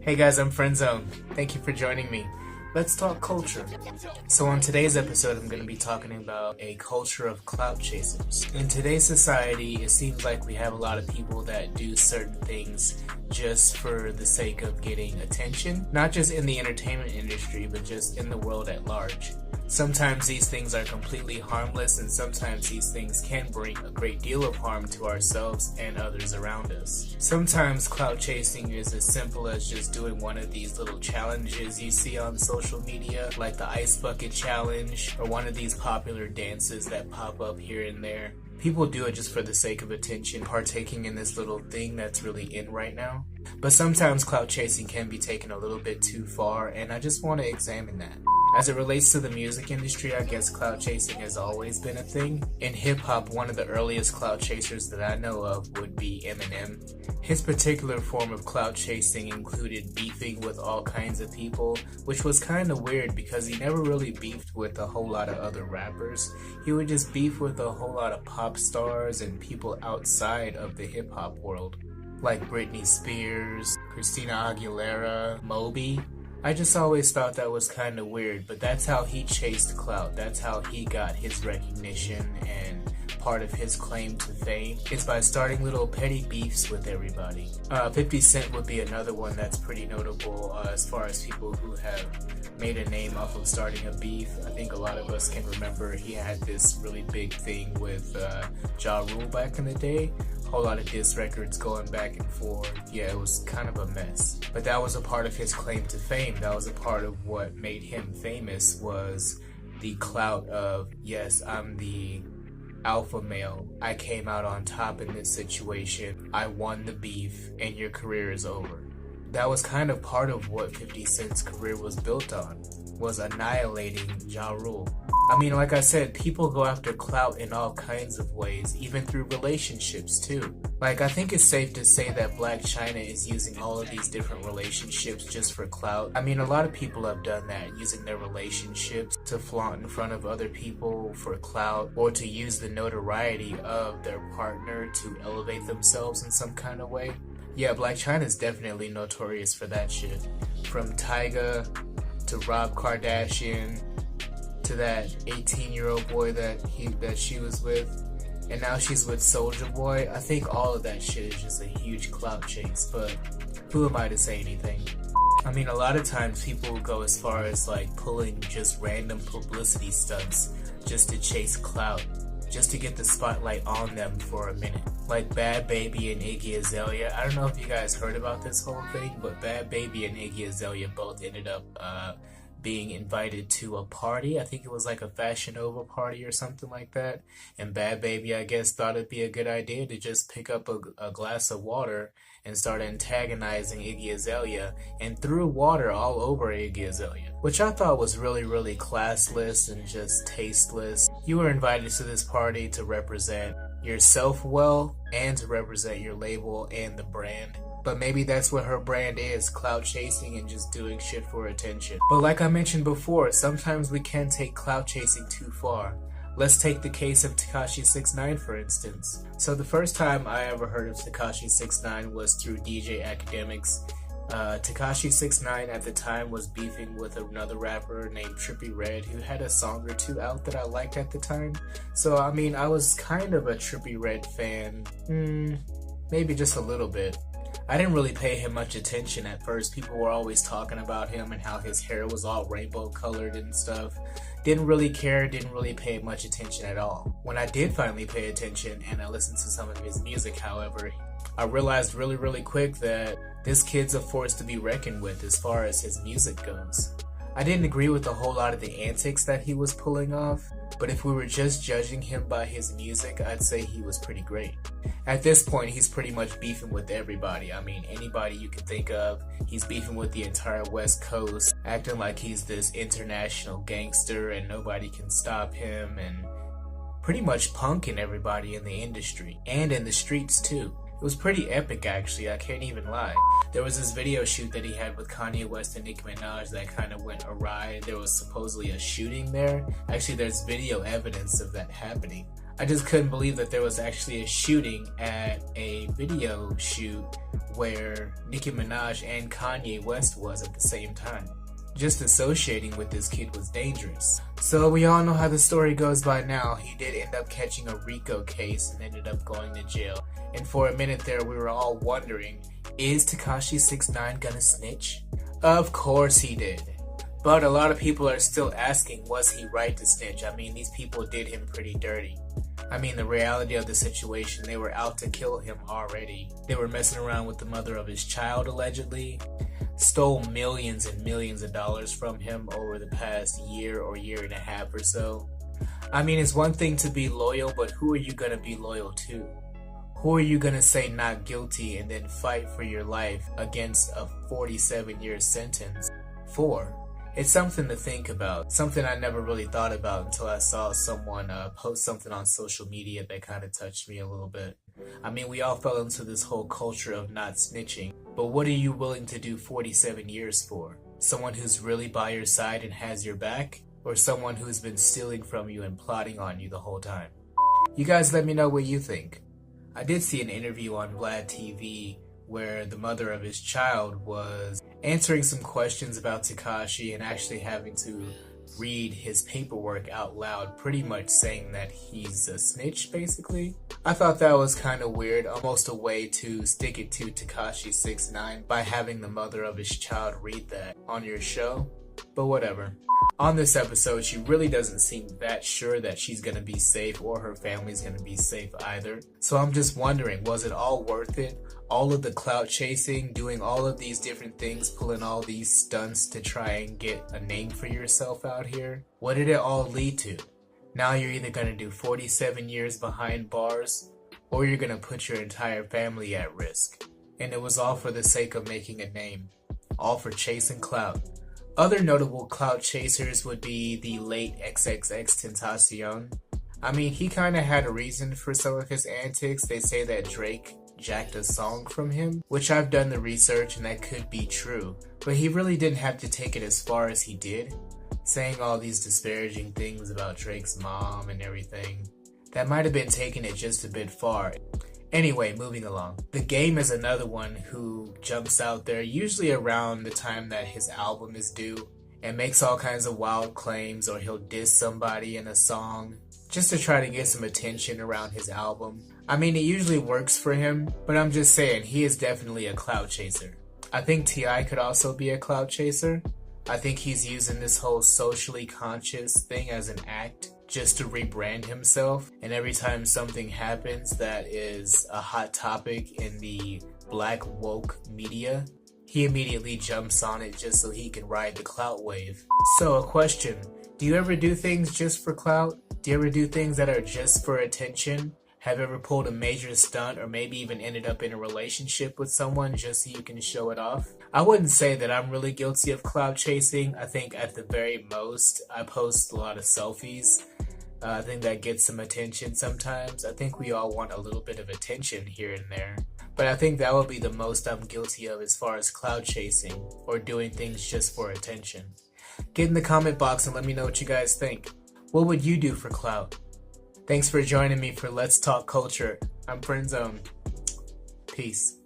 Hey guys, I'm Friendzone. Thank you for joining me. Let's talk culture. So on today's episode, I'm going to be talking about a culture of clout chasers. In today's society, it seems like we have a lot of people that do certain things just for the sake of getting attention, not just in the entertainment industry, but just in the world at large. Sometimes these things are completely harmless, and sometimes these things can bring a great deal of harm to ourselves and others around us. Sometimes clout chasing is as simple as just doing one of these little challenges you see on social media, like the ice bucket challenge or one of these popular dances that pop up here and there. People do it just for the sake of attention, partaking in this little thing that's really in right now. But sometimes clout chasing can be taken a little bit too far, and I just want to examine that. As it relates to the music industry, I guess clout chasing has always been a thing. In hip-hop, one of the earliest clout chasers that I know of would be Eminem. His particular form of clout chasing included beefing with all kinds of people, which was kind of weird because he never really beefed with a whole lot of other rappers. He would just beef with a whole lot of pop stars and people outside of the hip-hop world, like Britney Spears, Christina Aguilera, Moby. I just always thought that was kind of weird, but that's how he chased clout. That's how he got his recognition, and part of his claim to fame is by starting little petty beefs with everybody. 50 Cent would be another one that's pretty notable as far as people who have made a name off of starting a beef. I think a lot of us can remember he had this really big thing with Ja Rule back in the day. Whole lot of diss records going back and forth. Yeah, it was kind of a mess. But that was a part of his claim to fame. That was a part of what made him famous, was the clout of, yes, I'm the alpha male. I came out on top in this situation. I won the beef and your career is over. That was kind of part of what 50 Cent's career was built on, was annihilating Ja Rule. I mean, like I said, people go after clout in all kinds of ways, even through relationships too. Like, I think it's safe to say that Black China is using all of these different relationships just for clout. I mean, a lot of people have done that, using their relationships to flaunt in front of other people for clout, or to use the notoriety of their partner to elevate themselves in some kind of way. Yeah, Black China is definitely notorious for that shit. From Tyga to Rob Kardashian to that 18-year-old boy that she was with, and now she's with Soulja Boy. I think all of that shit is just a huge clout chase, but who am I to say anything? I mean, a lot of times people go as far as like pulling just random publicity stunts just to chase clout, just to get the spotlight on them for a minute. Like Bad Baby and Iggy Azalea. I don't know if you guys heard about this whole thing, but Bad Baby and Iggy Azalea both ended up being invited to a party. I think it was like a Fashion Nova party or something like that. And Bad Baby, I guess, thought it'd be a good idea to just pick up a glass of water and start antagonizing Iggy Azalea, and threw water all over Iggy Azalea, which I thought was really, really classless and just tasteless. You were invited to this party to represent yourself well, and to represent your label and the brand. But maybe that's what her brand is, clout chasing and just doing shit for attention. But like I mentioned before, sometimes we can take clout chasing too far. Let's take the case of Tekashi 6ix9ine, for instance. So the first time I ever heard of Tekashi 6ix9ine was through DJ Academics. Tekashi 6ix9ine at the time was beefing with another rapper named Trippie Redd, who had a song or two out that I liked at the time. So I mean, I was kind of a Trippie Redd fan, maybe just a little bit. I didn't really pay him much attention at first. People were always talking about him and how his hair was all rainbow colored and stuff. Didn't really care, didn't really pay much attention at all. When I did finally pay attention and I listened to some of his music, however, I realized really, really quick that this kid's a force to be reckoned with as far as his music goes. I didn't agree with a whole lot of the antics that he was pulling off, but if we were just judging him by his music, I'd say he was pretty great. At this point, he's pretty much beefing with everybody. I mean, anybody you can think of. He's beefing with the entire West Coast, acting like he's this international gangster and nobody can stop him, and pretty much punking everybody in the industry, and in the streets too. It was pretty epic, actually, I can't even lie. There was this video shoot that he had with Kanye West and Nicki Minaj that kind of went awry. There was supposedly a shooting there. Actually, there's video evidence of that happening. I just couldn't believe that there was actually a shooting at a video shoot where Nicki Minaj and Kanye West was at the same time. Just associating with this kid was dangerous. So we all know how the story goes by now. He did end up catching a RICO case and ended up going to jail. And for a minute there, we were all wondering, is Tekashi 6ix9ine gonna snitch? Of course he did. But a lot of people are still asking, was he right to snitch? I mean, these people did him pretty dirty. I mean, the reality of the situation, they were out to kill him already. They were messing around with the mother of his child, allegedly. Stole millions and millions of dollars from him over the past year or year and a half or so. I mean, it's one thing to be loyal, but who are you gonna be loyal to? Who are you gonna say not guilty and then fight for your life against a 47-year sentence for? It's something to think about, something I never really thought about until I saw someone post something on social media that kind of touched me a little bit. I mean, we all fell into this whole culture of not snitching, but what are you willing to do 47 years for? Someone who's really by your side and has your back? Or someone who's been stealing from you and plotting on you the whole time? You guys let me know what you think. I did see an interview on Vlad TV where the mother of his child was answering some questions about Tekashi and actually having to read his paperwork out loud, pretty much saying that he's a snitch, basically. I thought that was kind of weird, almost a way to stick it to Tekashi 6ix9ine by having the mother of his child read that on your show, but whatever. On this episode, she really doesn't seem that sure that she's gonna be safe or her family's gonna be safe either. So I'm just wondering, was it all worth it? All of the clout chasing, doing all of these different things, pulling all these stunts to try and get a name for yourself out here? What did it all lead to? Now you're either gonna do 47 years behind bars, or you're gonna put your entire family at risk. And it was all for the sake of making a name. All for chasing clout. Other notable clout chasers would be the late XXXTentacion. I mean, he kinda had a reason for some of his antics. They say that Drake jacked a song from him, which I've done the research and that could be true. But he really didn't have to take it as far as he did, saying all these disparaging things about Drake's mom and everything. That might have been taking it just a bit far. Anyway, moving along. The Game is another one who jumps out there usually around the time that his album is due and makes all kinds of wild claims, or he'll diss somebody in a song just to try to get some attention around his album. I mean, it usually works for him, but I'm just saying, he is definitely a clout chaser. I think T.I. could also be a clout chaser. I think he's using this whole socially conscious thing as an act just to rebrand himself, and every time something happens that is a hot topic in the black woke media, he immediately jumps on it just so he can ride the clout wave. So a question, do you ever do things just for clout? Do you ever do things that are just for attention? Have you ever pulled a major stunt or maybe even ended up in a relationship with someone just so you can show it off? I wouldn't say that I'm really guilty of clout chasing. I think at the very most, I post a lot of selfies. I think that gets some attention sometimes. I think we all want a little bit of attention here and there. But I think that would be the most I'm guilty of as far as clout chasing or doing things just for attention. Get in the comment box and let me know what you guys think. What would you do for clout? Thanks for joining me for Let's Talk Culture. I'm Friendzone. Peace.